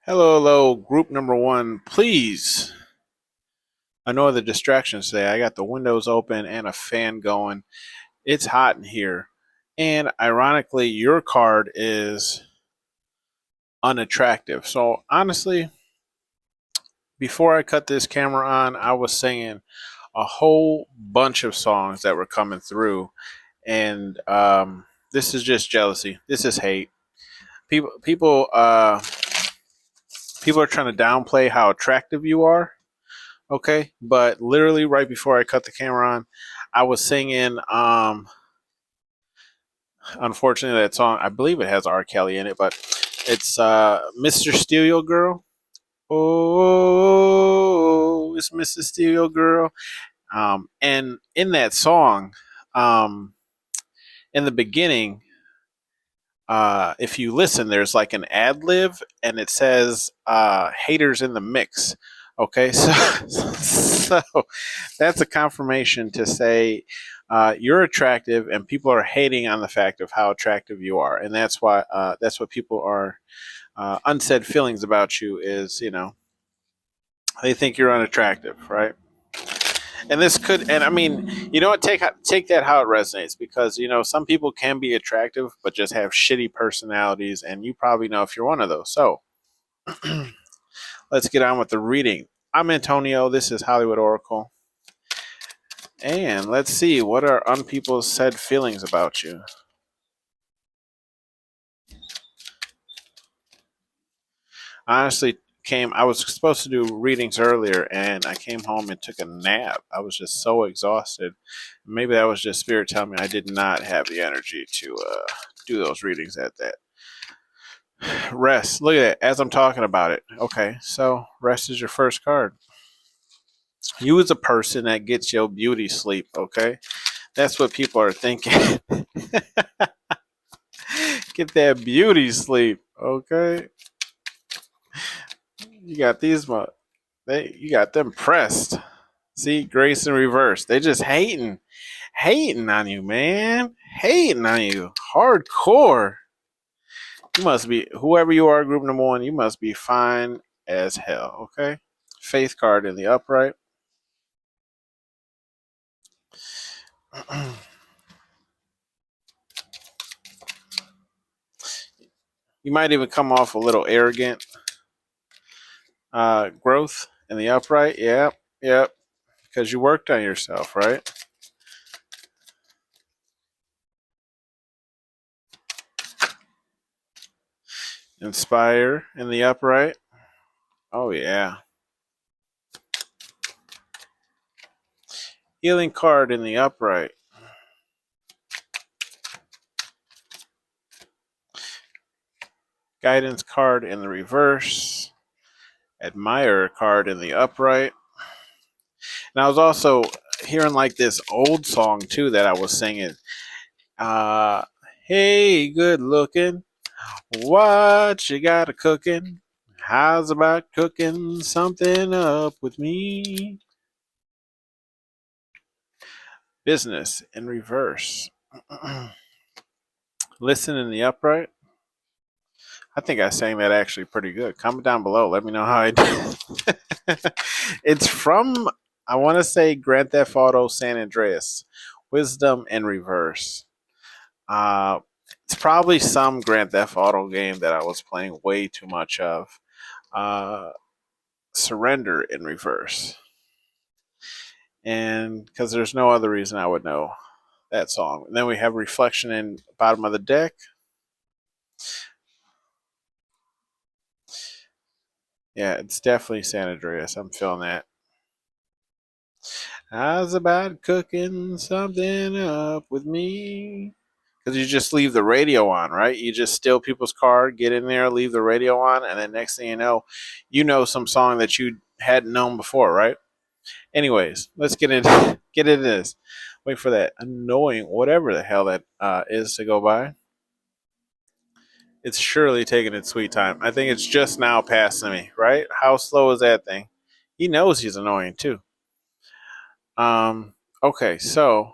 Hello, group number one. Please, I know the distractions today. I got the windows open and a fan going. It's hot in here. And ironically, your card is unattractive. So, honestly, before I cut this camera on, I was singing a whole bunch of songs that were coming through. And this is just jealousy. This is hate. People are trying to downplay how attractive you are. Okay, but literally right before I cut the camera on, I was singing. Unfortunately, that song, I believe it has R. Kelly in it, but it's "Mr. Steal Your Girl." Oh, it's Mr. Steal Your Girl. And in that song, um, in the beginning, if you listen, there's like an ad lib, and it says "haters in the mix." Okay, so that's a confirmation to say you're attractive, and people are hating on the fact of how attractive you are, and that's why that's what people are unsaid feelings about you is they think you're unattractive, right? And this could, and I mean, you know what? Take that how it resonates, because some people can be attractive but just have shitty personalities, and you probably know if you're one of those. So let's get on with the reading. I'm Antonio. This is Hollywood Oracle, and let's see what are unpeople said feelings about you. Honestly, I was supposed to do readings earlier, and I came home and took a nap. I was just so exhausted. Maybe that was just spirit telling me I did not have the energy to do those readings at that. Rest. Look at it as I'm talking about it. Okay, so rest is your first card. You as a person that gets your beauty sleep. Okay, that's what people are thinking. Get that beauty sleep. Okay, you got you got them pressed. See, Grace in reverse. They just hating on you, man. Hating on you, hardcore. You must be, whoever you are, group number one. You must be fine as hell. Okay. Faith card in the upright. You might even come off a little arrogant. Growth in the upright. Yep. Because you worked on yourself, right? Inspire in the upright. Oh, yeah. Healing card in the upright. Guidance card in the reverse. Admire card in the upright. And I was also hearing like this old song too that I was singing. Hey, good looking. What you got a cooking? How's about cooking something up with me? Business in reverse. Listen in the upright. I think I sang that actually pretty good. Comment down below. Let me know how I did. It's from, I want to say, Grand Theft Auto San Andreas. Wisdom in reverse. It's probably some Grand Theft Auto game that I was playing way too much of. Surrender in reverse. And because there's no other reason I would know that song. And then we have Reflection in the bottom of the deck. Yeah, it's definitely San Andreas. I'm feeling that. I was about cooking something up with me. Because you just leave the radio on, right? You just steal people's car, get in there, leave the radio on, and then next thing you know some song that you hadn't known before, right? Anyways, let's get into this. Wait for that annoying whatever the hell that is to go by. It's surely taking its sweet time. I think it's just now passing me, right? How slow is that thing? He knows he's annoying too. Okay, so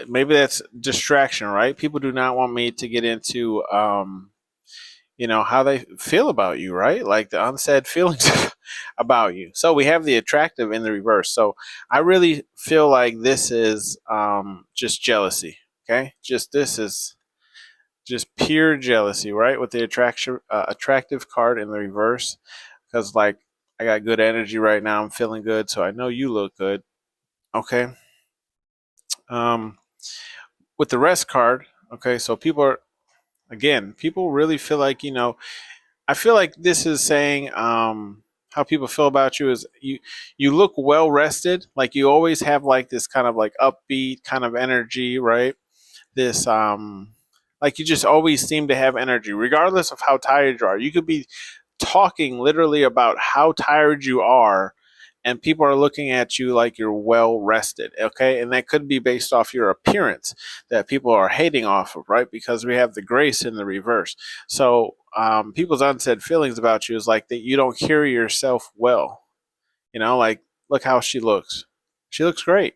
maybe that's distraction, right? People do not want me to get into how they feel about you, right? Like the unsaid feelings about you. So we have the attractive in the reverse. So I really feel like this is just jealousy. Okay, just this is just pure jealousy, right? With the attractive card in the reverse, because like I got good energy right now. I'm feeling good, so I know you look good. Okay. Um, with the rest card, okay. So people really feel like I feel like this is saying how people feel about you is you look well rested, like you always have like this kind of like upbeat kind of energy, right? This like you just always seem to have energy regardless of how tired you are. You could be talking literally about how tired you are and people are looking at you like you're well rested, okay? And that could be based off your appearance that people are hating off of, right? Because we have the grace in the reverse. So people's unsaid feelings about you is like that you don't carry yourself well. Like look how she looks. She looks great,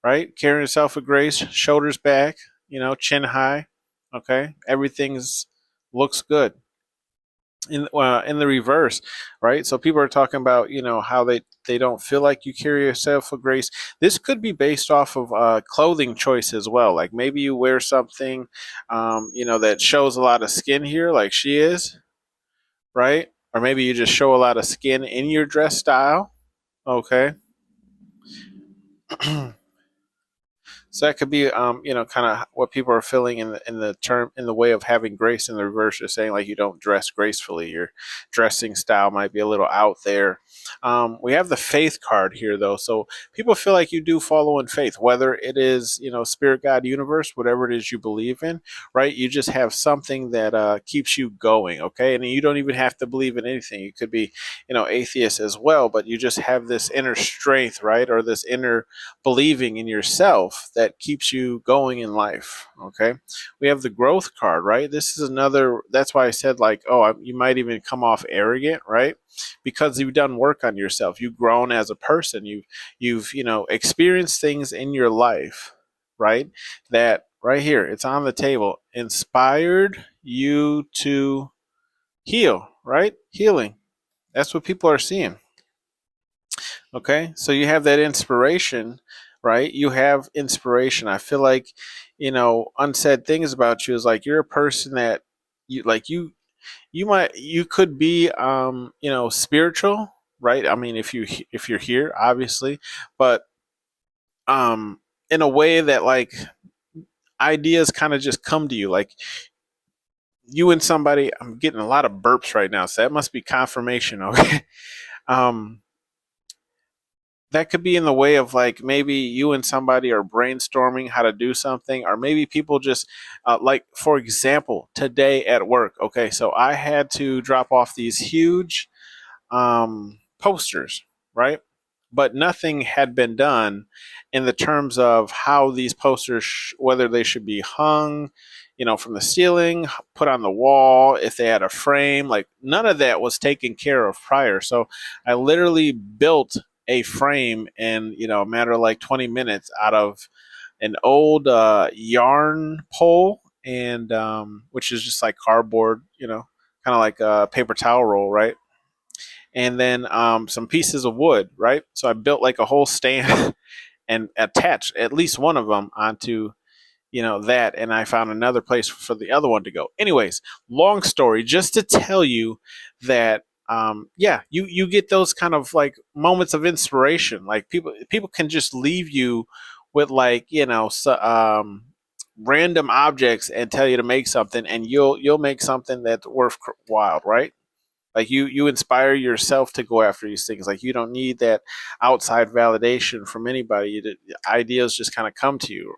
right? Carrying herself with grace, shoulders back, chin high, okay? Everything's looks good in the reverse, right? So people are talking about how they don't feel like you carry yourself with grace. This could be based off of clothing choice as well. Like maybe you wear something, that shows a lot of skin here, like she is, right? Or maybe you just show a lot of skin in your dress style. Okay. So that could be, kind of what people are feeling in the way of having grace in the reverse. You're saying like you don't dress gracefully. Your dressing style might be a little out there. We have the faith card here though, so people feel like you do follow in faith, whether it is spirit, God, universe, whatever it is you believe in, right? You just have something that keeps you going, okay? And you don't even have to believe in anything. You could be, atheist as well, but you just have this inner strength, right, or this inner believing in yourself that keeps you going in life. Okay. We have the growth card, right? This is another, that's why I said, like, oh, you might even come off arrogant, right? Because you've done work on yourself. You've grown as a person. You've experienced things in your life, right? That right here, it's on the table, inspired you to heal, right? Healing. That's what people are seeing. Okay, so you have that inspiration, right? You have inspiration. I feel like, unsaid things about you is like you're a person that you could be, spiritual, right? I mean, if you're here, obviously, but um, in a way that like ideas kind of just come to you, like you and somebody. I'm getting a lot of burps right now, so that must be confirmation. Okay. um that could be in the way of like maybe you and somebody are brainstorming how to do something, or maybe people just like for example today at work. Okay, so I had to drop off these huge posters, right? But nothing had been done in the terms of how these posters, whether they should be hung, from the ceiling, put on the wall, if they had a frame. Like none of that was taken care of prior. So I literally built a frame in a matter of like 20 minutes out of an old yarn pole, and which is just like cardboard, kind of like a paper towel roll, right? And then some pieces of wood, right? So I built like a whole stand and attached at least one of them onto that, and I found another place for the other one to go. Anyways, long story, just to tell you that yeah, you get those kind of like moments of inspiration. Like people can just leave you with like random objects and tell you to make something, and you'll make something that's worthwhile, right? Like you inspire yourself to go after these things. Like you don't need that outside validation from anybody. Ideas just kind of come to you.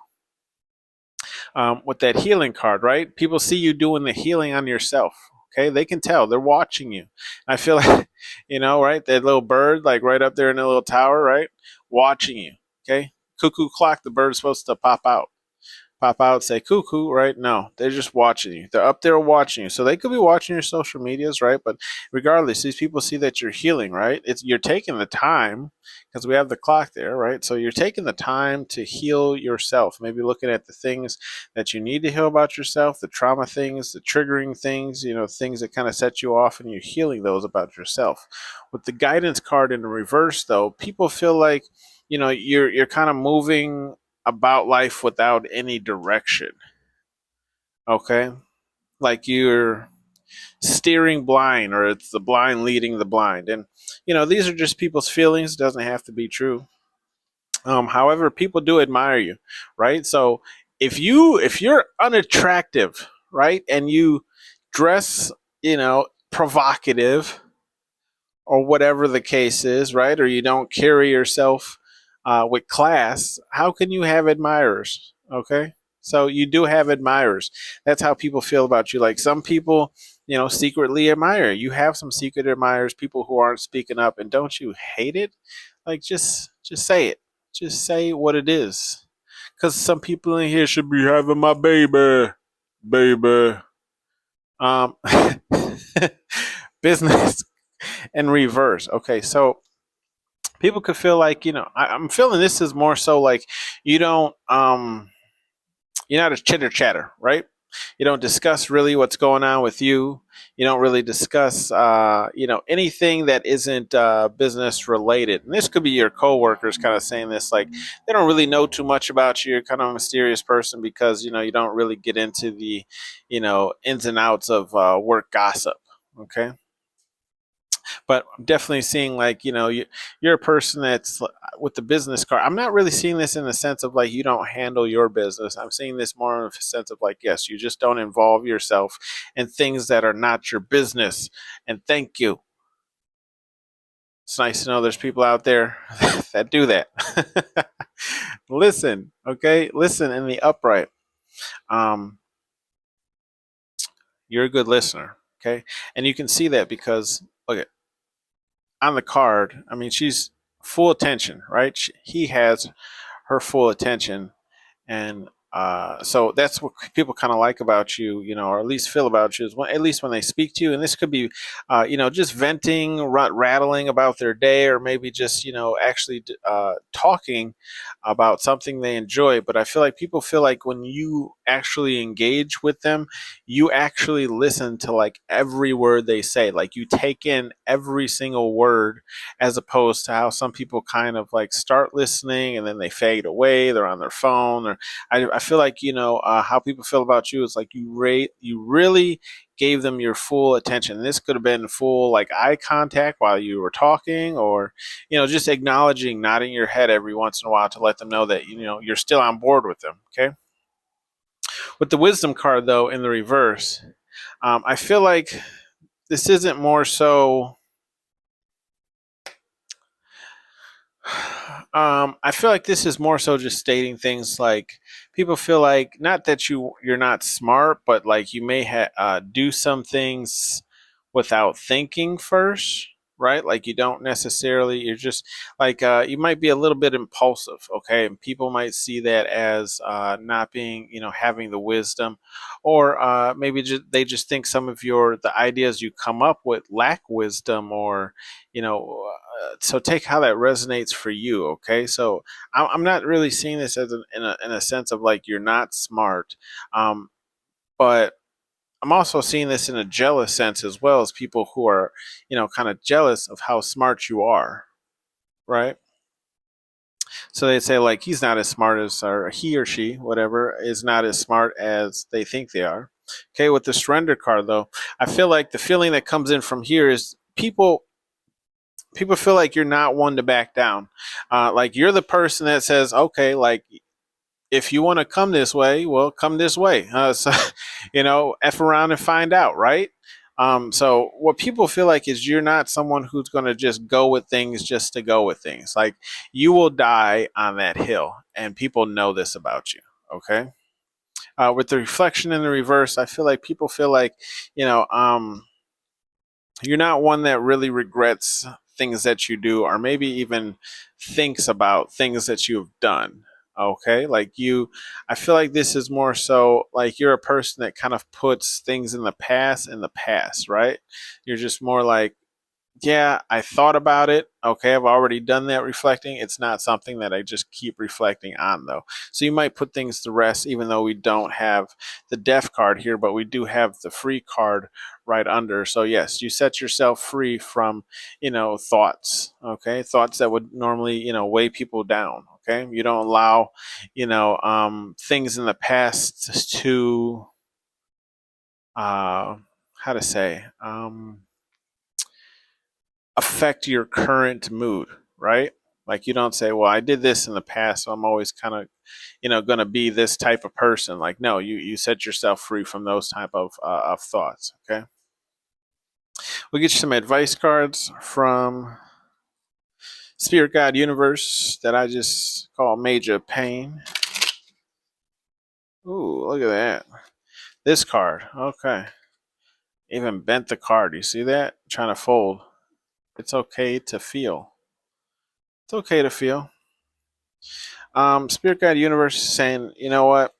With that healing card, right? People see you doing the healing on yourself. Okay, they can tell, they're watching you. I feel like, right, that little bird, like right up there in the little tower, right, watching you. Okay, cuckoo clock, the bird's supposed to pop out, say cuckoo, right? No, they're just watching you. They're up there watching you. So they could be watching your social medias, right? But regardless, these people see that you're healing, right? You're taking the time because we have the clock there, right? So you're taking the time to heal yourself. Maybe looking at the things that you need to heal about yourself, the trauma things, the triggering things, things that kind of set you off, and you're healing those about yourself. With the guidance card in the reverse, though, people feel like you're kind of moving about life without any direction. Okay? Like you're steering blind, or it's the blind leading the blind. And these are just people's feelings. It doesn't have to be true. However, people do admire you, right? So if you're unattractive, right, and you dress, provocative, or whatever the case is, right? Or you don't carry yourself with class, how can you have admirers? Okay. So you do have admirers. That's how people feel about you. Like some people, secretly admire. You have some secret admirers, people who aren't speaking up, and don't you hate it? Like just say it. Just say what it is. Because some people in here should be having my baby. Um, business in reverse. Okay, so people could feel like I'm feeling this is more so like you don't you're not a chitter chatter, right? You don't discuss really what's going on with you. You don't really discuss anything that isn't business related. And this could be your coworkers kind of saying this, like they don't really know too much about you. You're kind of a mysterious person because you don't really get into the ins and outs of work gossip. Okay, but I'm definitely seeing like you're a person that's with the business card. I'm not really seeing this in the sense of like you don't handle your business. I'm seeing this more in a sense of like, yes, you just don't involve yourself in things that are not your business. And thank you. It's nice to know there's people out there that do that. Listen, okay, listen in the upright. um you're a good listener, okay, and you can see that because okay, on the card, I mean, she's full attention, right? He has her full attention, and so that's what people kind of like about you, or at least feel about you, is when, at least when they speak to you. And this could be, just venting, rattling about their day, or maybe just, actually talking about something they enjoy. But I feel like people feel like when you actually engage with them, you actually listen to like every word they say, like you take in every single word, as opposed to how some people kind of like start listening and then they fade away, they're on their phone, or I feel like how people feel about you is like you really gave them your full attention. And this could have been full like eye contact while you were talking, or just acknowledging, nodding your head every once in a while to let them know that you're still on board with them. Okay. With the wisdom card though in the reverse, I feel like this isn't more so. I feel like this is more so just stating things like people feel like not that you're not smart, but like you may do some things without thinking first, right? Like you don't necessarily, you're just like you might be a little bit impulsive, okay? And people might see that as not being, having the wisdom, or maybe they just think some of the ideas you come up with lack wisdom, or so take how that resonates for you. Okay, so I'm not really seeing this as in a sense of like you're not smart, um, but I'm also seeing this in a jealous sense as well, as people who are kind of jealous of how smart you are, right? So they say like he's not as smart as, or he or she, whatever, is not as smart as they think they are. Okay, with the surrender card though, I feel like the feeling that comes in from here is people feel like you're not one to back down. Like you're the person that says, okay, like if you want to come this way, well, come this way. So, F around and find out, right? So what people feel like is you're not someone who's going to just go with things just to go with things. Like you will die on that hill, and people know this about you. Okay. with the reflection in the reverse, I feel like people feel like, you know, you're not one that really regrets things that you do, or maybe even thinks about things that you've done. Okay, like you, I feel like this is more so like you're a person that kind of puts things in the past, right? You're just more like, yeah, I thought about it. Okay, I've already done that reflecting. It's not something that I just keep reflecting on, though. So you might put things to rest, even though we don't have the deaf card here, but we do have the free card right under. So, yes, you set yourself free from, thoughts, okay? Thoughts that would normally, weigh people down, okay? You don't allow, things in the past to, how to say, affect your current mood, right? Like you don't say, "Well, I did this in the past, so I'm always kind of, going to be this type of person." Like, no, you set yourself free from those type of thoughts. Okay, we'll get you some advice cards from Spirit God Universe that I just call Major Pain. Ooh, look at that! This card, okay, even bent the card. You see that? Trying to fold. It's okay to feel. It's okay to feel. Spirit Guide Universe is saying, you know what?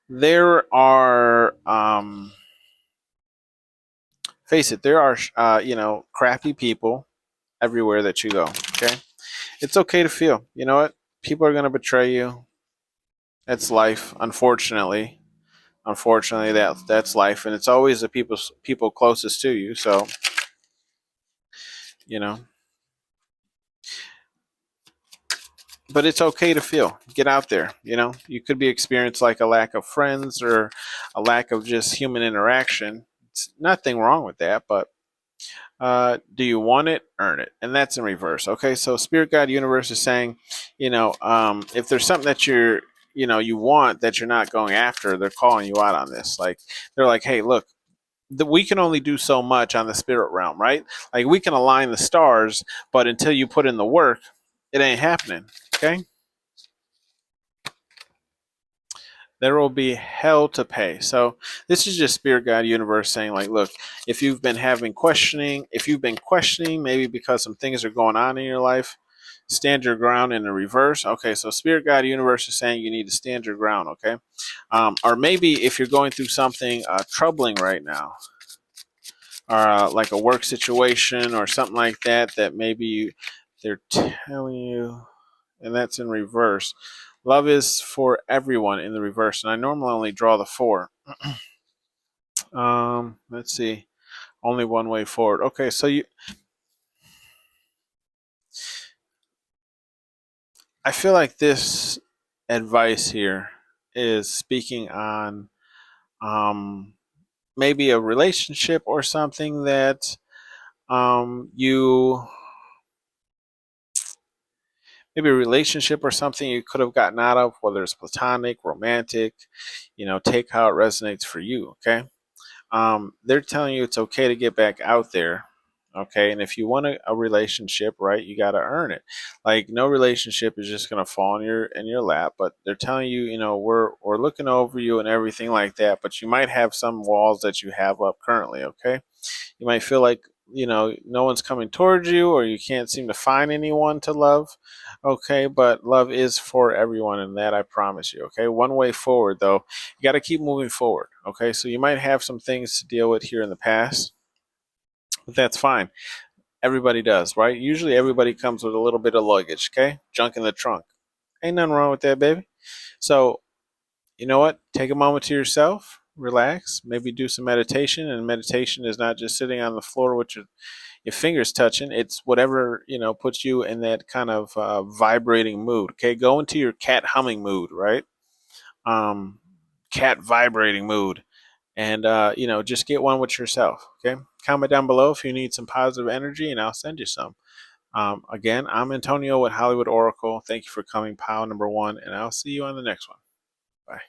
There are, face it, there are, crappy people everywhere that you go. Okay, it's okay to feel. You know what? People are going to betray you. That's life, unfortunately. Unfortunately, that's life, and it's always the people closest to you. So, you know, but it's okay to feel. Get out there. You could be experienced like a lack of friends or a lack of just human interaction. It's nothing wrong with that, but do you want it? Earn it. And that's in reverse. Okay. So Spirit Guide Universe is saying, if there's something that you want that you're not going after, they're calling you out on this. Like, they're like, hey, look, we can only do so much on the spirit realm, right? Like, we can align the stars, but until you put in the work, it ain't happening. Okay. There will be hell to pay. So this is just Spirit Guide Universe saying, like, look, if you've been questioning, maybe because some things are going on in your life, stand your ground in the reverse. Okay, so Spirit Guide Universe is saying you need to stand your ground. Okay, or maybe if you're going through something troubling right now, or like a work situation or something like that, that they're telling you, and that's in reverse. Love is for everyone in the reverse, and I normally only draw the four. Let's see. Only one way forward. Okay, so I feel like this advice here is speaking on um, maybe a relationship or something that you maybe a relationship or something you could have gotten out of, whether it's platonic, romantic, take how it resonates for you. Okay. They're telling you it's okay to get back out there. Okay. And if you want a relationship, right, you got to earn it. Like, no relationship is just going to fall in your lap, but they're telling you, we're looking over you and everything like that, but you might have some walls that you have up currently. Okay. You might feel like, no one's coming towards you, or you can't seem to find anyone to love. Okay, but love is for everyone, and that I promise you. Okay, one way forward, though, you got to keep moving forward. Okay, so you might have some things to deal with here in the past, but that's fine. Everybody does, right? Usually everybody comes with a little bit of luggage. Okay, junk in the trunk. Ain't nothing wrong with that, baby. So, you know what? Take a moment to yourself, relax, maybe do some meditation. And meditation is not just sitting on the floor with your fingers touching. It's whatever, puts you in that kind of vibrating mood. Okay, go into your cat humming mood, right? um Cat vibrating mood, and just get one with yourself. Okay, comment down below if you need some positive energy, and I'll send you some. Again, I'm Antonio with Hollywood Oracle. Thank you for coming, pile number one, and I'll see you on the next one. Bye.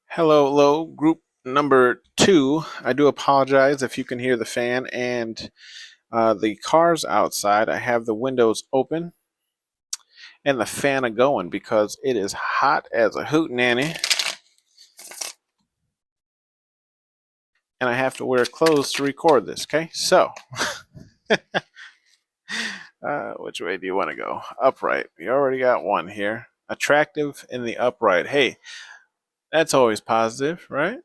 Hello, group number 2, I do apologize if you can hear the fan and the cars outside. I have the windows open and the fan a going because it is hot as a hootenanny. And I have to wear clothes to record this, okay? So, which way do you want to go? Upright. We already got one here. Attractive in the upright. Hey, that's always positive, right?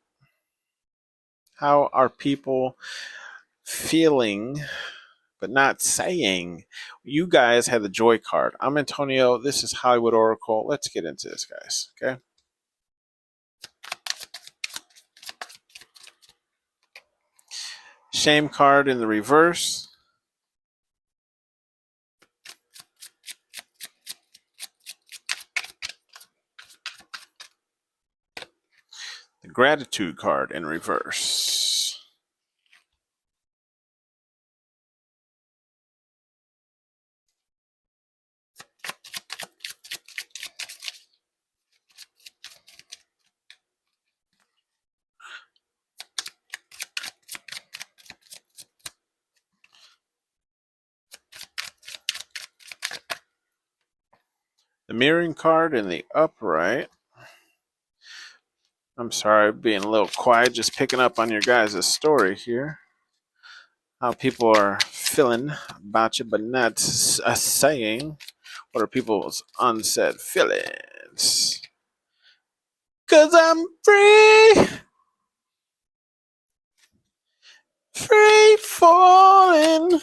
How are people feeling but not saying? You guys had the joy card. I'm Antonio. This is Hollywood Oracle. Let's get into this, guys, okay? Shame card in the reverse. The gratitude card in reverse. The mirroring card in the upright. I'm sorry, being a little quiet, just picking up on your guys' story here. How people are feeling about you, but not saying. What are people's unsaid feelings? 'Cause I'm free, free falling.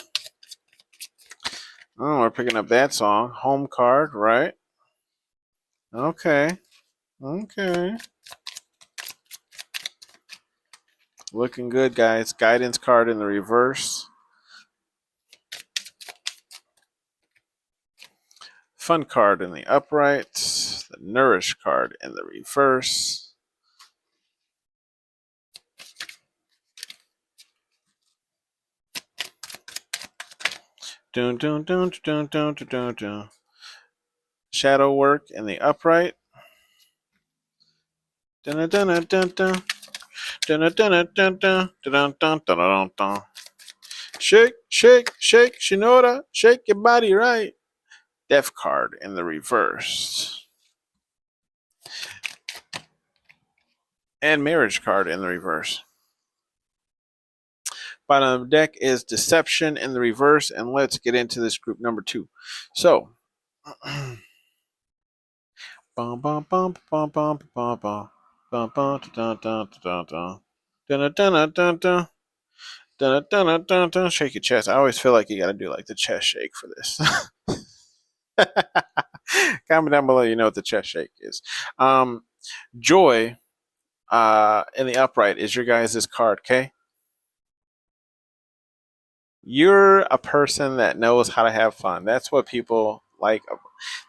Oh, we're picking up that song. Home card, right? Okay. Okay. Looking good, guys. Guidance card in the reverse. Fun card in the upright. The nourish card in the reverse. Dun, dun, dun, dun, dun, dun, dun, dun. Shadow work in the upright. Dun, dun, dun, dun, dun. Dun, dun, dun, dun, dun, dun, dun, dun, dun, dun. Shake, shake, shake, Shinoda, shake your body right. Death card in the reverse. And marriage card in the reverse. Bottom of the deck is deception in the reverse, and let's get into this group number 2. So, bum bum bum bum bum bum bum bum bum dun dun dun dun dun dun dun dun dun dun dun dun. Shake your chest. I always feel like you got to do like the chest shake for this. Comment down below. You know what the chest shake is. Joy in the upright is your guys' card. Okay, you're a person that knows how to have fun. That's what people like.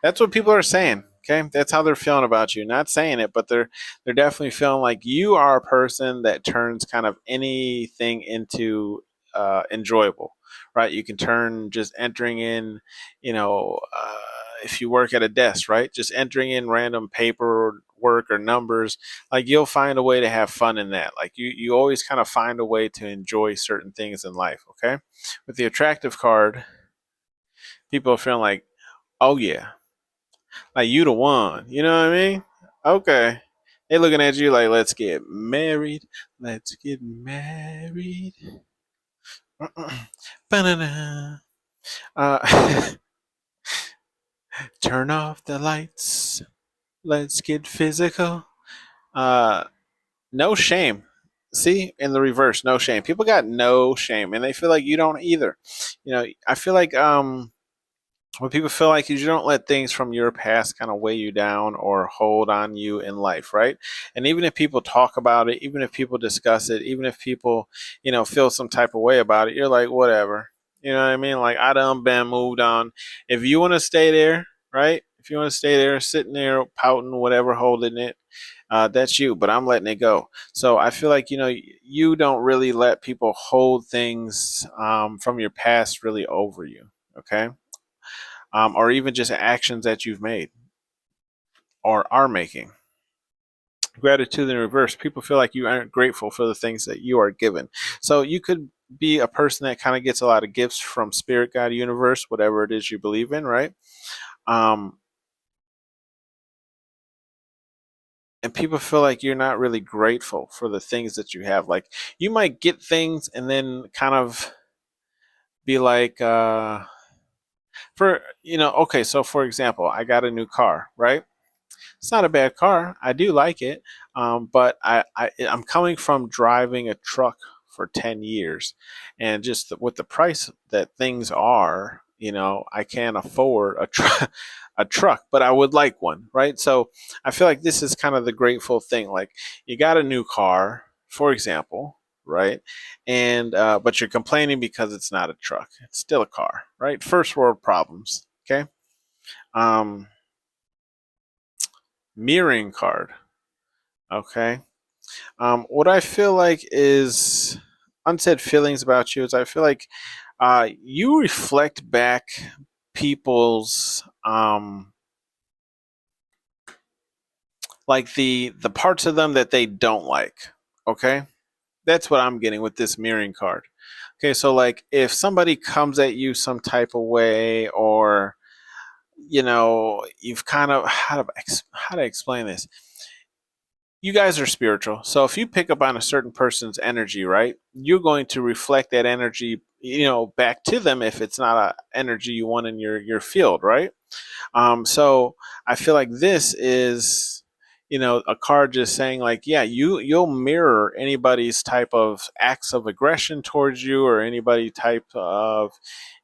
That's what people are saying. Okay, that's how they're feeling about you. Not saying it, but they're definitely feeling like you are a person that turns kind of anything into enjoyable, right? You can turn just entering in, you know, if you work at a desk, right? Just entering in random paper work or numbers, like you'll find a way to have fun in that. Like you always kind of find a way to enjoy certain things in life. Okay, with the attractive card, people are feeling like, oh yeah, like you the one. You know what I mean? Okay. They looking at you like, let's get married. Let's get married. Turn off the lights. Let's get physical. Uh, no shame. See, in the reverse, no shame. People got no shame, and they feel like you don't either. You know, I feel like what people feel like is you don't let things from your past kind of weigh you down or hold on you in life, right? And even if people talk about it, even if people discuss it, even if people, feel some type of way about it, you're like, whatever. You know what I mean? Like, I done been moved on. If you want to stay there, right? If you want to stay there, sitting there, pouting, whatever, holding it, that's you, but I'm letting it go. So I feel like, you don't really let people hold things from your past really over you. Okay, or even just actions that you've made or are making. Gratitude in reverse, people feel like you aren't grateful for the things that you are given. So you could be a person that kind of gets a lot of gifts from spirit, God, universe, whatever it is you believe in, right? Um, and people feel like you're not really grateful for the things that you have. Like you might get things and then kind of be like, okay, so for example, I got a new car, right? It's not a bad car. I do like it, but I'm coming from driving a truck for 10 years, and just with the price that things are, I can't afford a truck, but I would like one, right? So I feel like this is kind of the grateful thing. Like you got a new car, for example, right? And but you're complaining because it's not a truck. It's still a car, right? First world problems. Okay. Um, Mirroring card. Okay. What I feel like is unsaid feelings about you is I feel like you reflect back people's like the parts of them that they don't like. Okay, that's what I'm getting with this mirroring card. Okay, so like if somebody comes at you some type of way, or you've kind of how to explain this, you guys are spiritual. So if you pick up on a certain person's energy, right, you're going to reflect that energy, back to them if it's not a energy you want in your field, right? So I feel like this is, a card just saying like, yeah, you'll mirror anybody's type of acts of aggression towards you, or anybody type of,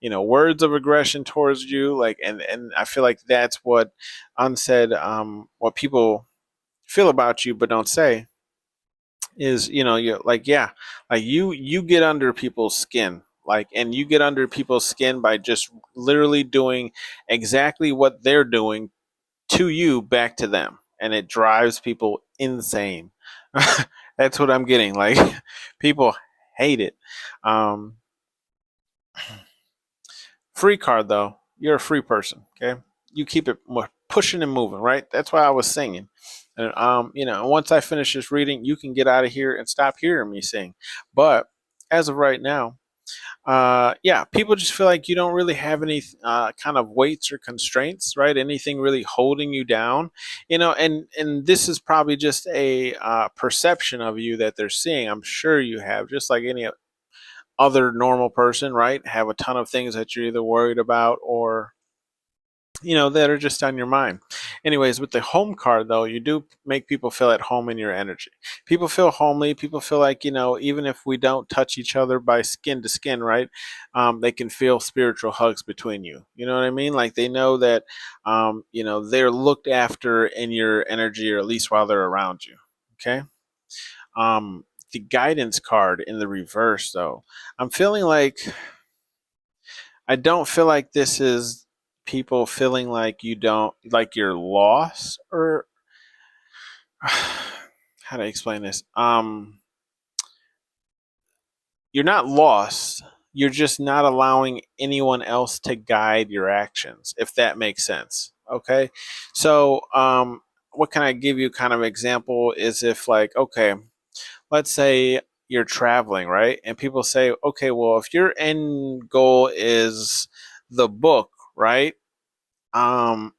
words of aggression towards you. Like, and I feel like that's what unsaid, what people feel about you but don't say is, you like, yeah, like you get under people's skin, like, and you get under people's skin by just literally doing exactly what they're doing to you back to them, and it drives people insane. That's what I'm getting, like, people hate it. um Free card though, you're a free person, okay? You keep it pushing and moving, right? That's why I was singing. And once I finish this reading, you can get out of here and stop hearing me sing. But as of right now, yeah, people just feel like you don't really have any kind of weights or constraints, right? Anything really holding you down, and this is probably just a perception of you that they're seeing. I'm sure you have, just like any other normal person, right? Have a ton of things that you're either worried about, or that are just on your mind. Anyways, with the home card though, you do make people feel at home in your energy. People feel homely. People feel like, even if we don't touch each other by skin to skin, right? They can feel spiritual hugs between you. You know what I mean? Like they know that they're looked after in your energy, or at least while they're around you. Okay. The guidance card in the reverse though, I'm feeling like, I don't feel like this is people feeling like you don't like you're lost, or how to explain this. You're not lost. You're just not allowing anyone else to guide your actions, if that makes sense. Okay. So, what can I give you kind of example is, if like, okay, let's say you're traveling, right? And people say, okay, well, if your end goal is the book, right? Um,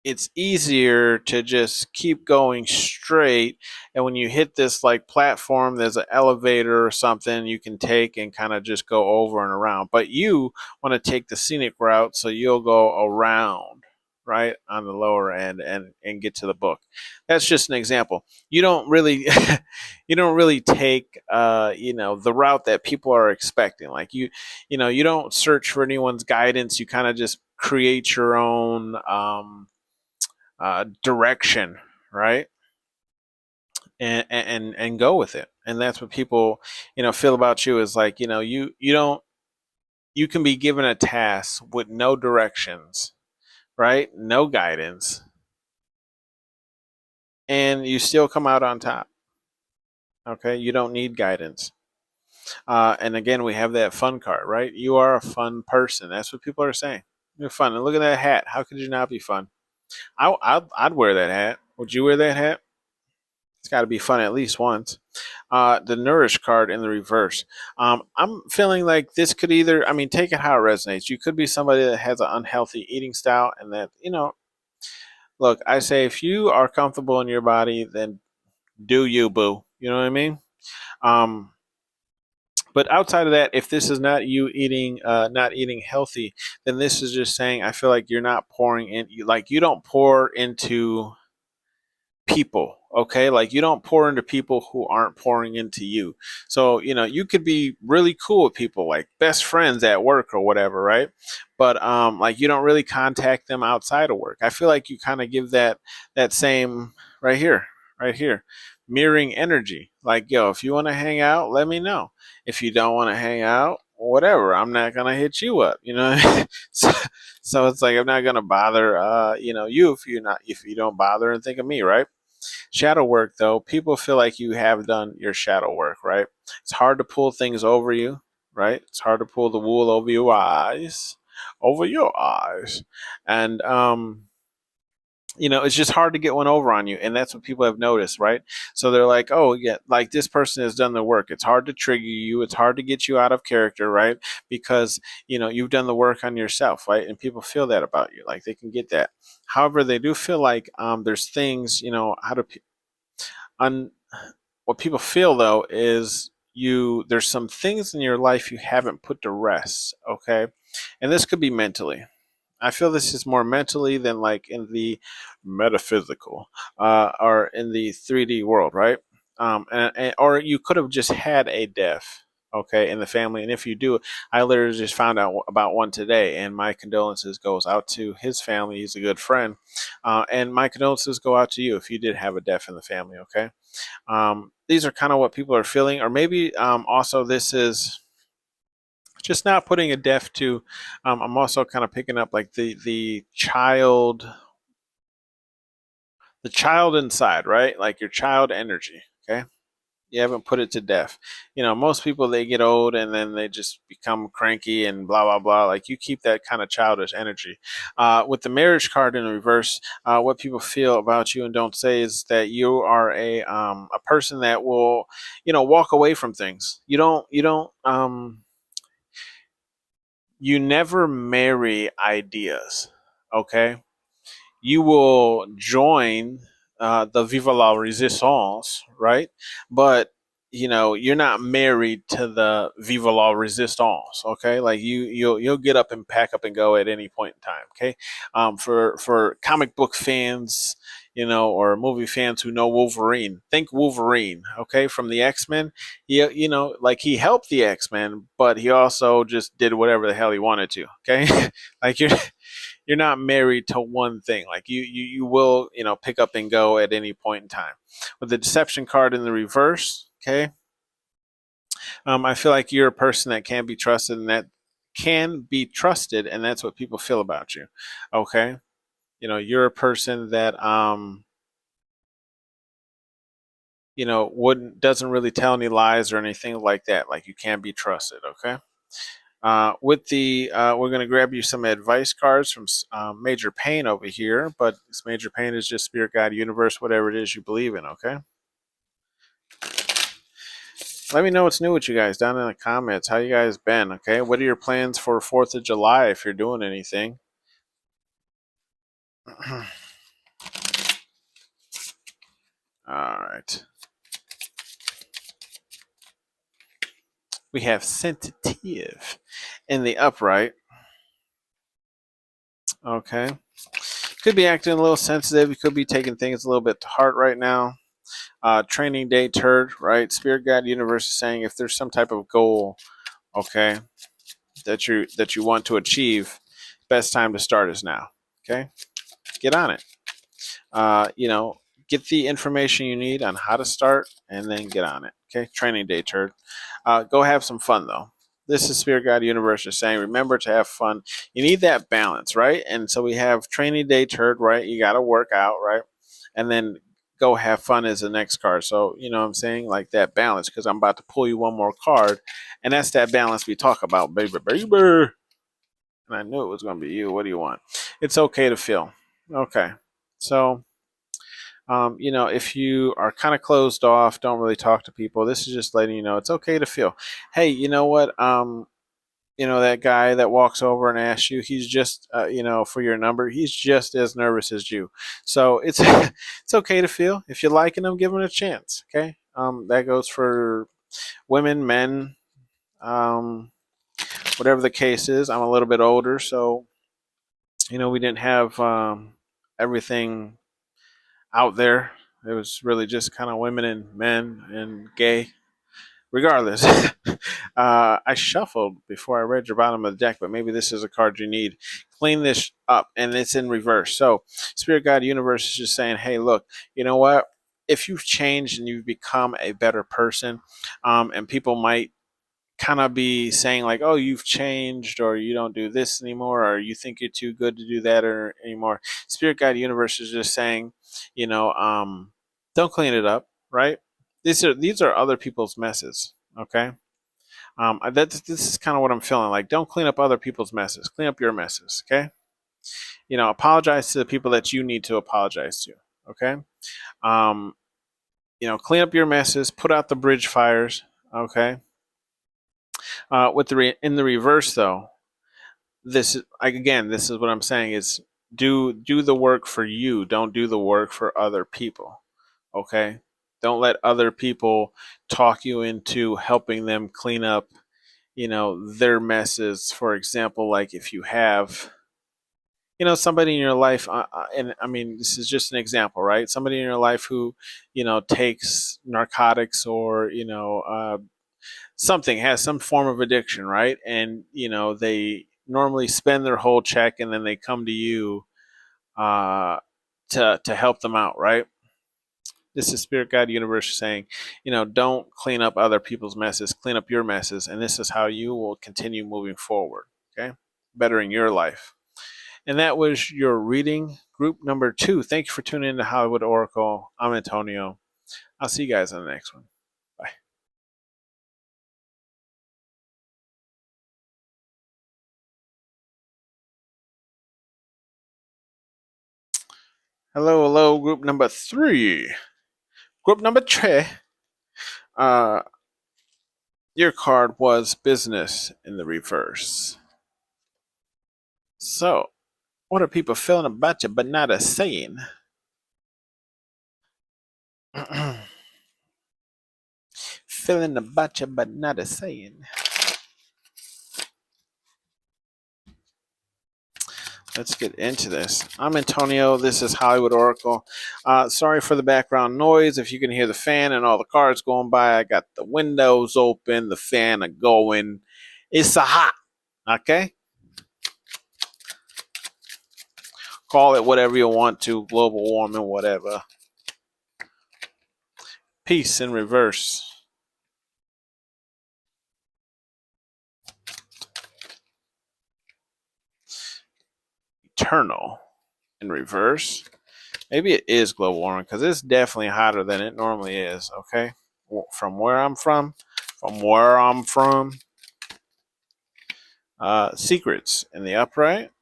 it's easier to just keep going straight, and when you hit this like platform, there's an elevator or something you can take and kind of just go over and around, but you want to take the scenic route, so you'll go around, right, on the lower end, and get to the book. That's just an example. You don't really you don't really take the route that people are expecting. Like you don't search for anyone's guidance. You kind of just create your own direction, right? And go with it. And that's what people, feel about you, is like, you don't, you can be given a task with no directions, right? No guidance, and you still come out on top. Okay, you don't need guidance. And again, we have that fun card, right? You are a fun person. That's what people are saying. You're fun. And look at that hat. How could you not be fun? I'd wear that hat. Would you wear that hat? It's got to be fun at least once. The nourish card in the reverse. I'm feeling like this could either, I mean, take it how it resonates. You could be somebody that has an unhealthy eating style, and that, look, I say if you are comfortable in your body, then do you, boo. You know what I mean? Um, but outside of that, if this is not you eating, not eating healthy, then this is just saying I feel like you're not pouring in, like you don't pour into people, okay? Like you don't pour into people who aren't pouring into you. So you could be really cool with people, like best friends at work or whatever, right? But like you don't really contact them outside of work. I feel like you kind of give that same right here, right here, mirroring energy. Like, yo, if you want to hang out, let me know. If you don't want to hang out, whatever, I'm not gonna hit you up, so, so it's like I'm not gonna bother you if you don't bother and think of me, right? Shadow work, though, people feel like you have done your shadow work, right? It's hard to pull things over you, right? It's hard to pull the wool over your eyes. And, it's just hard to get one over on you. And that's what people have noticed, right? So they're like, oh, yeah, like this person has done the work. It's hard to trigger you. It's hard to get you out of character, right? Because, you've done the work on yourself, right? And people feel that about you. Like they can get that. However, they do feel like there's things, how do on what people feel though is there's some things in your life you haven't put to rest, okay? And this could be mentally. I feel this is more mentally than like in the metaphysical, or in the 3D world, right? Or you could have just had a death, okay, in the family. And if you do, I literally just found out about one today, and my condolences goes out to his family. He's a good friend, and my condolences go out to you if you did have a death in the family, okay? These are kind of what people are feeling, or maybe also this is just not putting a death to. I'm also kind of picking up like the child inside, right? Like your child energy. Okay, you haven't put it to death. Most people, they get old and then they just become cranky and blah blah blah. Like you keep that kind of childish energy. With the marriage card in reverse, what people feel about you and don't say is that you are a person that will, walk away from things. You never marry ideas. Okay, you will join the Viva la Resistance, right? But you're not married to the Viva la Resistance, okay? Like you'll get up and pack up and go at any point in time, okay? For comic book fans, or movie fans who know Wolverine, think Wolverine, okay, from the X-Men. Like he helped the X-Men, but he also just did whatever the hell he wanted to, okay? Like you're not married to one thing. Like you will, pick up and go at any point in time. With the deception card in the reverse, okay, I feel like you're a person that can be trusted, and that's what people feel about you. Okay, you're a person that wouldn't doesn't really tell any lies or anything like that. Like you can be trusted. Okay. We're going to grab you some advice cards from Major Pain over here, but this Major Pain is just spirit, God, universe, whatever it is you believe in. Okay. Let me know what's new with you guys down in the comments. How you guys been? Okay. What are your plans for 4th of July if you're doing anything? All right. We have sensitive in the upright. Okay. Could be acting a little sensitive. You could be taking things a little bit to heart right now. Training day turd, right? Spirit Guide Universe is saying if there's some type of goal, okay, that you want to achieve, best time to start is now. Okay, get on it. Get the information you need on how to start, and then get on it. Okay, training day turd. Go have some fun though. This is Spirit Guide Universe is saying, remember to have fun. You need that balance, right? And so we have training day turd, right? You got to work out, right? And then go have fun is the next card. So, you know what I'm saying? Like that balance, because I'm about to pull you one more card. And that's that balance we talk about, baby, baby. And I knew it was going to be you. What do you want? It's okay to feel. Okay. So if you are kind of closed off, don't really talk to people, this is just letting you know it's okay to feel, hey, you know what? That guy that walks over and asks you, he's just, for your number, he's just as nervous as you. So it's it's okay to feel. If you're liking him, give him a chance. Okay, that goes for women, men, um, whatever the case is. I'm a little bit older, so we didn't have everything out there. It was really just kind of women and men and gay. Regardless, I shuffled before I read your bottom of the deck, but maybe this is a card you need. Clean this up, and it's in reverse. So, Spirit Guide Universe is just saying, hey, look, you know what? If you've changed and you've become a better person, and people might kind of be saying like, oh, you've changed, or you don't do this anymore, or you think you're too good to do that or anymore. Spirit Guide Universe is just saying, don't clean it up, right? These are other people's messes, okay? This is kind of what I'm feeling like. Don't clean up other people's messes. Clean up your messes, okay? Apologize to the people that you need to apologize to, okay? Um, clean up your messes. Put out the bridge fires, okay? In the reverse though, this is what I'm saying is do the work for you. Don't do the work for other people, okay? Don't let other people talk you into helping them clean up their messes. For example, like if you have somebody in your life, and I mean this is just an example, right? Somebody in your life who takes narcotics, or something, has some form of addiction, right? And they normally spend their whole check, and then they come to you uh, to help them out, right? This is Spirit Guide Universe saying, don't clean up other people's messes, clean up your messes, and this is how you will continue moving forward, okay? Bettering your life. And that was your reading, group number 2. Thank you for tuning in to Hollywood Oracle. I'm Antonio. I'll see you guys on the next one. Bye. Hello, hello, group number 3. Group number 3. Uh, your card was business in the reverse. So, what are people feeling about you but not a saying? Feeling about you but not a saying. Let's get into this. I'm Antonio. This is Hollywood Oracle. Sorry for the background noise. If you can hear the fan and all the cars going by, I got the windows open, the fan are going. It's a hot. Okay? Call it whatever you want to, global warming, whatever. Peace in reverse. Eternal in reverse. Maybe it is global warming because it's definitely hotter than it normally is, okay? From where I'm from, secrets in the upright.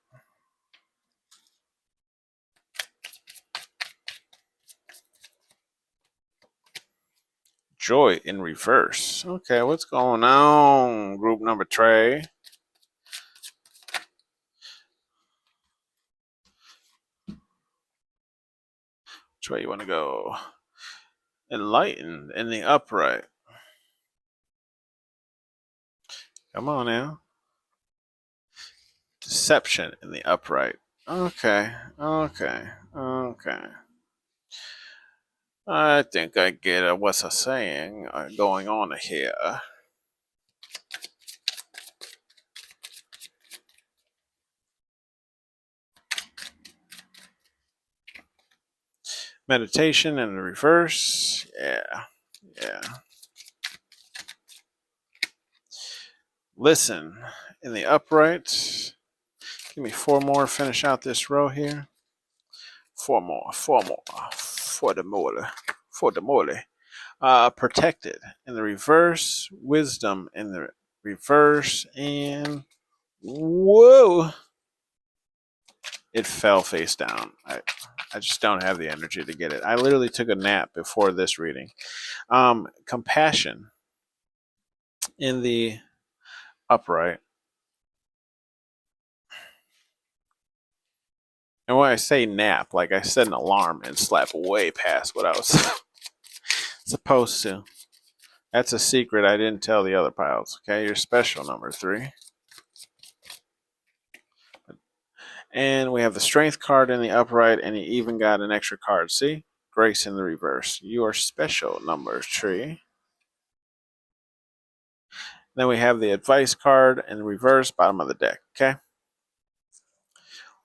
Joy in reverse. Okay, what's going on, group number 3? Which way you want to go? Enlightened in the upright. Come on now. Deception in the upright. Okay. I think I get what's a saying going on here. Meditation in the reverse. Yeah. Listen in the upright. Give me 4 more. Finish out this row here. 4 more. For the mole. Protected in the reverse. Wisdom in the reverse. And whoa! It fell face down. I just don't have the energy to get it. I literally took a nap before this reading. Compassion in the upright. And when I say nap, like I set an alarm and slept way past what I was supposed to. That's a secret I didn't tell the other piles. Okay, you're special, number 3. And we have the strength card in the upright, and you even got an extra card. See? Grace in the reverse. You are special, number 3. Then we have the advice card in the reverse, bottom of the deck. Okay?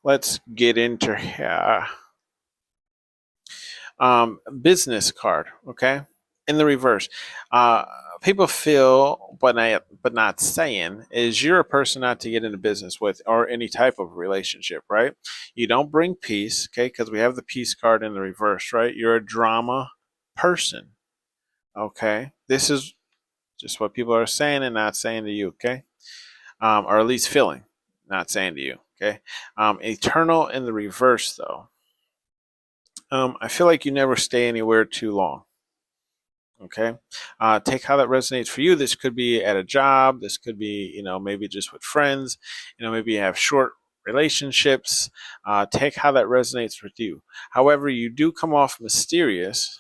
Let's get into here. Business card. Okay? In the reverse. People feel, but not saying, is you're a person not to get into business with or any type of relationship, right? You don't bring peace, okay? Because we have the peace card in the reverse, right? You're a drama person, okay? This is just what people are saying and not saying to you, okay? Or at least feeling, not saying to you, okay? Eternal in the reverse, though. I feel like you never stay anywhere too long. Okay. Take how that resonates for you. This could be at a job. This could be, maybe just with friends. Maybe you have short relationships. Take how that resonates with you. However, you do come off mysterious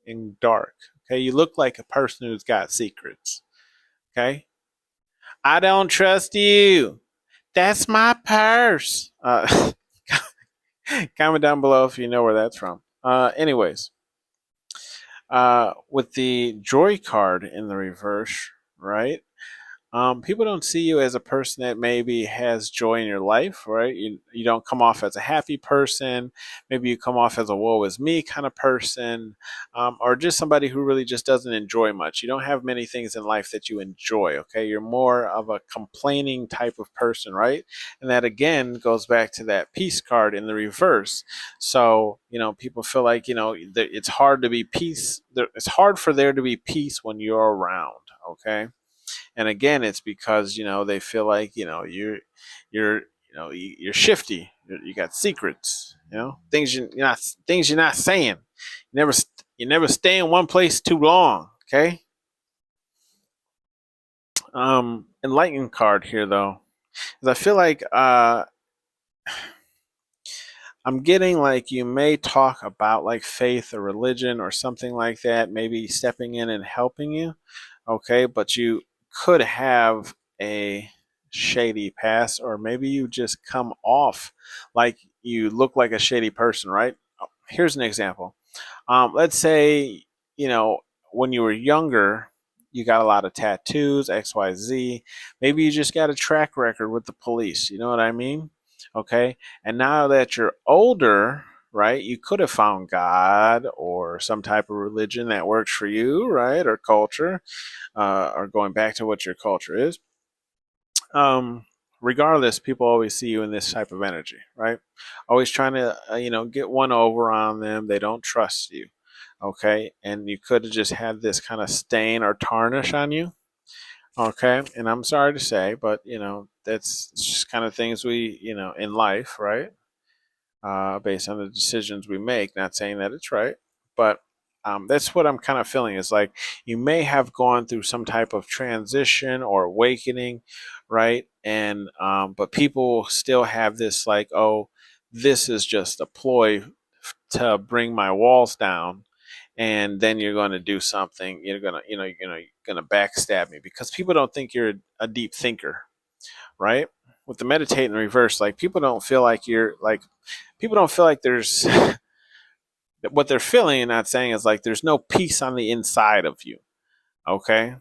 and dark. Okay. You look like a person who's got secrets. Okay. I don't trust you. That's my purse. Comment down below if you know where that's from. Anyways. With the joy card in the reverse, right? People don't see you as a person that maybe has joy in your life, right? You don't come off as a happy person. Maybe you come off as a woe is me kind of person, or just somebody who really just doesn't enjoy much. You don't have many things in life that you enjoy, okay? You're more of a complaining type of person, right? And that again goes back to that peace card in the reverse. So, people feel like, it's hard to be peace. It's hard for there to be peace when you're around, okay? And again, it's because they feel like you're shifty. You got secrets. Things you're not saying. You never stay in one place too long. Okay. Enlightened card here though, because I feel like I'm getting like you may talk about like faith or religion or something like that, maybe stepping in and helping you. Okay, but you could have a shady past, or maybe you just come off like you look like a shady person, right? Here's an example. Let's say, you know, when you were younger, you got a lot of tattoos, XYZ. Maybe you just got a track record with the police. You know what I mean? Okay. And now that you're older, right, you could have found God or some type of religion that works for you, right, or culture, or going back to what your culture is. Um, Regardless, people always see you in this type of energy, right? Always trying to, get one over on them. They don't trust you, okay? And you could have just had this kind of stain or tarnish on you, okay? And I'm sorry to say, but that's just kind of things we, in life, right? Based on the decisions we make. Not saying that it's right, but that's what I'm kind of feeling. Is like you may have gone through some type of transition or awakening, right? And but people still have this like, oh, this is just a ploy to bring my walls down. And then you're going to do something. You're going to backstab me because people don't think you're a deep thinker, right? With the meditate in reverse, like people don't feel like there's what they're feeling and not saying is like there's no peace on the inside of you. Okay.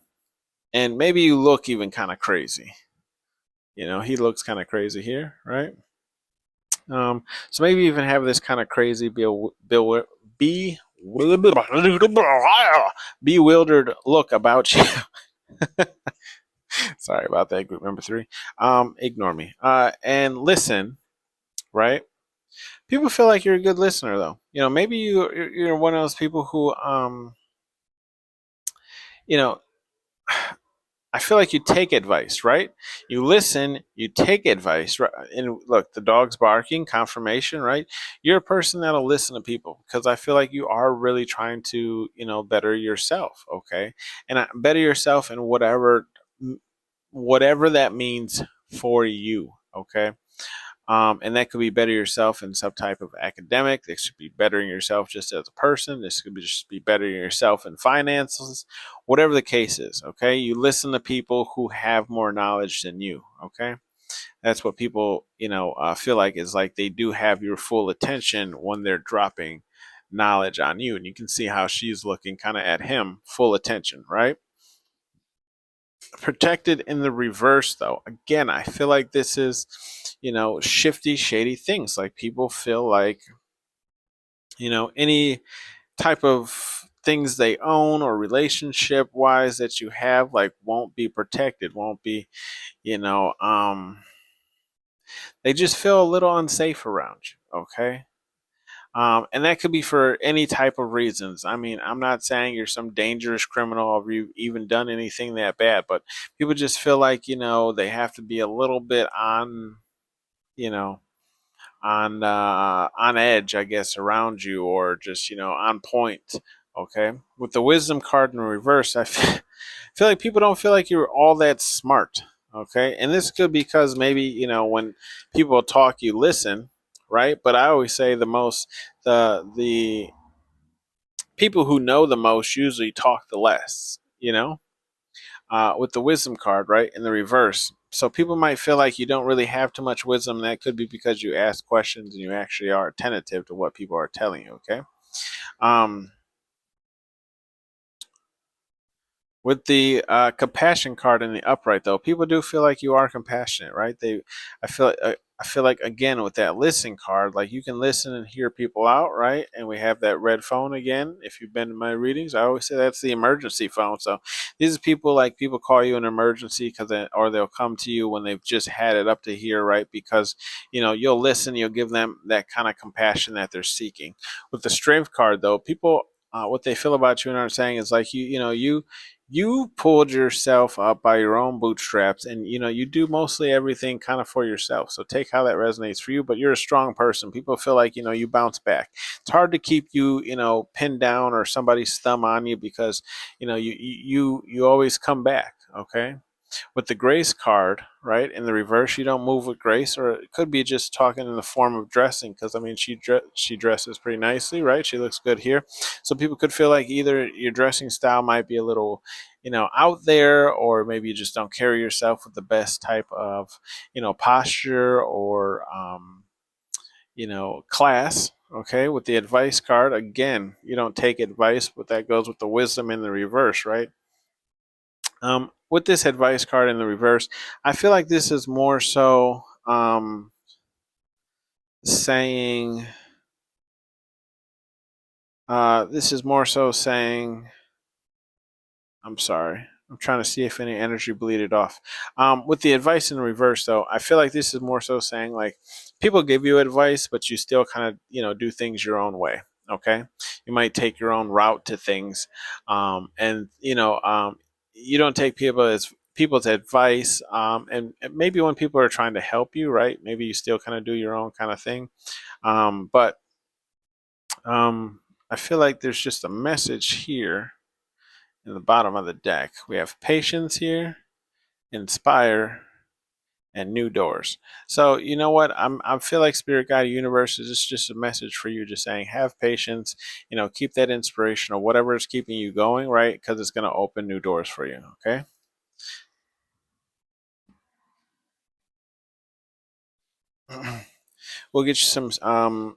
And maybe you look even kind of crazy. He looks kind of crazy here, right? So maybe even have this kind of crazy be bewildered look about you. Sorry about that, group number 3. Ignore me. And listen, right? People feel like you're a good listener, though. Maybe you're one of those people who, you know, I feel like you take advice, right? You listen, you take advice, right? And look, the dog's barking, confirmation, right? You're a person that'll listen to people because I feel like you are really trying to, better yourself, okay? And better yourself in whatever that means for you, okay? And that could be better yourself in some type of academic. This could be bettering yourself just as a person. This could be just be bettering yourself in finances, whatever the case is. Okay, you listen to people who have more knowledge than you. Okay, that's what people feel like is like they do have your full attention when they're dropping knowledge on you, and you can see how she's looking kind of at him, full attention, right? Protected in the reverse, though, again, I feel like this is shifty, shady things. Like people feel like any type of things they own or relationship wise that you have like won't be protected, won't be you know they just feel a little unsafe around you, okay? And that could be for any type of reasons. I mean, I'm not saying you're some dangerous criminal or you've even done anything that bad, but people just feel like, they have to be a little bit you know, on edge, I guess, around you, or just, on point. Okay. With the wisdom card in reverse, feel like people don't feel like you're all that smart. Okay. And this could be because maybe, when people talk, you listen, right? But I always say the people who know the most usually talk the less, with the wisdom card, right, in the reverse. So people might feel like you don't really have too much wisdom. That could be because you ask questions and you actually are attentive to what people are telling you. Okay. Um, With the compassion card in the upright, though, people do feel like you are compassionate, right? I feel like again with that listen card, like you can listen and hear people out, right? And we have that red phone again. If you've been to my readings, I always say that's the emergency phone. So these are people like people call you an emergency or they'll come to you when they've just had it up to here, right? Because you'll listen, you'll give them that kind of compassion that they're seeking. With the strength card, though, people. What they feel about you and are saying is like you pulled yourself up by your own bootstraps, and you do mostly everything kind of for yourself. So take how that resonates for you, but you're a strong person. People feel like you bounce back. It's hard to keep you pinned down or somebody's thumb on you because you always come back. Okay. With the grace card, right, in the reverse, you don't move with grace, or it could be just talking in the form of dressing, because I mean she dresses pretty nicely, right? She looks good here, so people could feel like either your dressing style might be a little out there, or maybe you just don't carry yourself with the best type of posture or class. Okay, with the advice card, again, you don't take advice, but that goes with the wisdom in the reverse, right? With this advice card in the reverse, I feel like this is more so saying, this is more so saying, I'm sorry. I'm trying to see if any energy bleeded off. With the advice in reverse, though, I feel like this is more so saying like people give you advice, but you still kind of do things your own way. Okay, you might take your own route to things, and you don't take people's advice, and maybe when people are trying to help you, right? Maybe you still kind of do your own kind of thing, but I feel like there's just a message here in the bottom of the deck. We have patience here, inspire, and new doors. So you know what? I feel like Spirit Guide Universe is just a message for you, just saying have patience. Keep that inspiration or whatever is keeping you going, right? Because it's going to open new doors for you. Okay. We'll get you some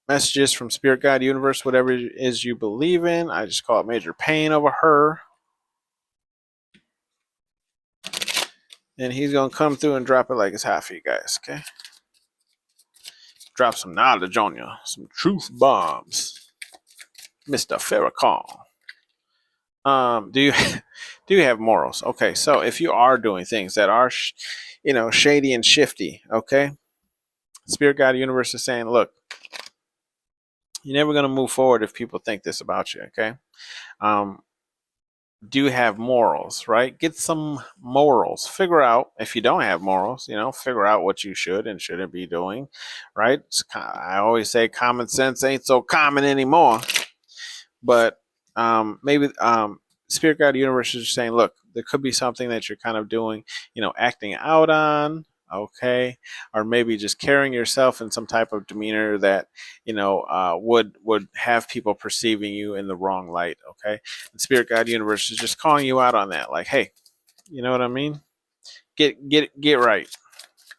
messages from Spirit Guide Universe, whatever it is you believe in. I just call it major pain over her. And he's going to come through and drop it like it's hot for you guys, okay? Drop some knowledge on you, some truth bombs, Mr. Farrakhan. Do you do you have morals? Okay, so if you are doing things that are, shady and shifty, okay, Spirit Guide Universe is saying, look, you're never going to move forward if people think this about you, okay? Um, do have morals, right? Get some morals. Figure out if you don't have morals, figure out what you should and shouldn't be doing, right? I always say common sense ain't so common anymore, but maybe Spirit Guide Universe is just saying, look, there could be something that you're kind of doing, acting out on, okay, or maybe just carrying yourself in some type of demeanor that would have people perceiving you in the wrong light, okay. And Spirit Guide Universe is just calling you out on that, like, hey, you know what I mean? Get right.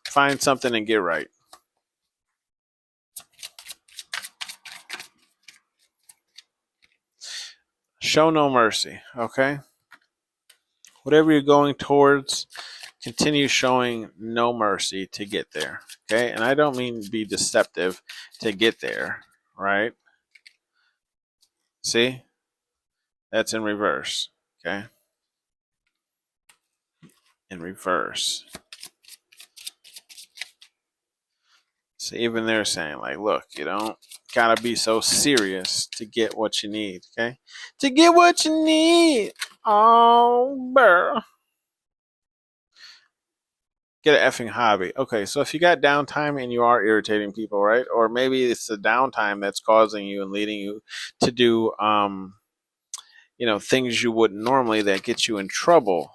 Find something and get right. Show no mercy, okay. Whatever you're going towards, continue showing no mercy to get there. Okay. And I don't mean be deceptive to get there, right? See, that's in reverse. Okay. In reverse. So even they're saying, like, look, you don't gotta be so serious to get what you need. Okay. To get what you need. Oh, bruh. Get an effing hobby. Okay, so if you got downtime and you are irritating people, right? Or maybe it's the downtime that's causing you and leading you to do things you wouldn't normally that get you in trouble.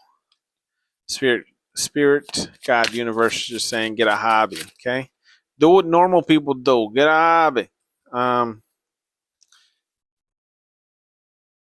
Spirit, God, universe is just saying get a hobby, okay? Do what normal people do. Get a hobby. Um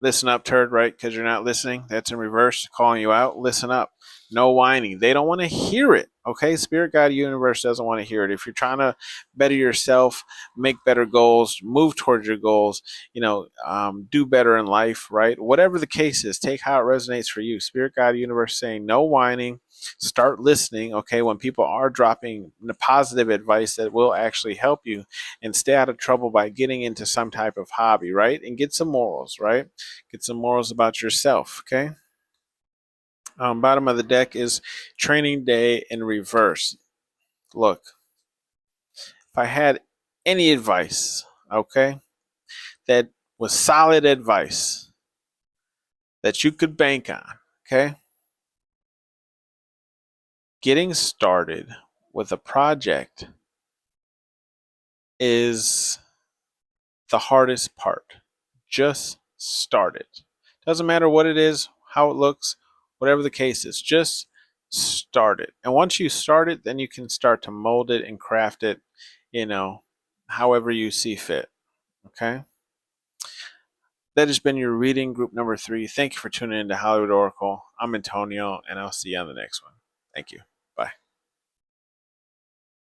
Listen up, turd, right? Because you're not listening. That's in reverse, calling you out. Listen up. No whining. They don't want to hear it. Okay. Spirit Guide Universe doesn't want to hear it. If you're trying to better yourself, make better goals, move towards your goals, do better in life, right? Whatever the case is, take how it resonates for you. Spirit Guide Universe saying no whining. Start listening. Okay. When people are dropping the positive advice that will actually help you, and stay out of trouble by getting into some type of hobby, right? And get some morals, right? Get some morals about yourself, okay? Bottom of the deck is training day in reverse. Look, if I had any advice, okay, that was solid advice that you could bank on, okay? Getting started with a project is the hardest part. Just start it. Doesn't matter what it is, how it looks, whatever the case is, just start it. And once you start it, then you can start to mold it and craft it, however you see fit. Okay? That has been your reading group number 3. Thank you for tuning in to Hollywood Oracle. I'm Antonio, and I'll see you on the next one. Thank you.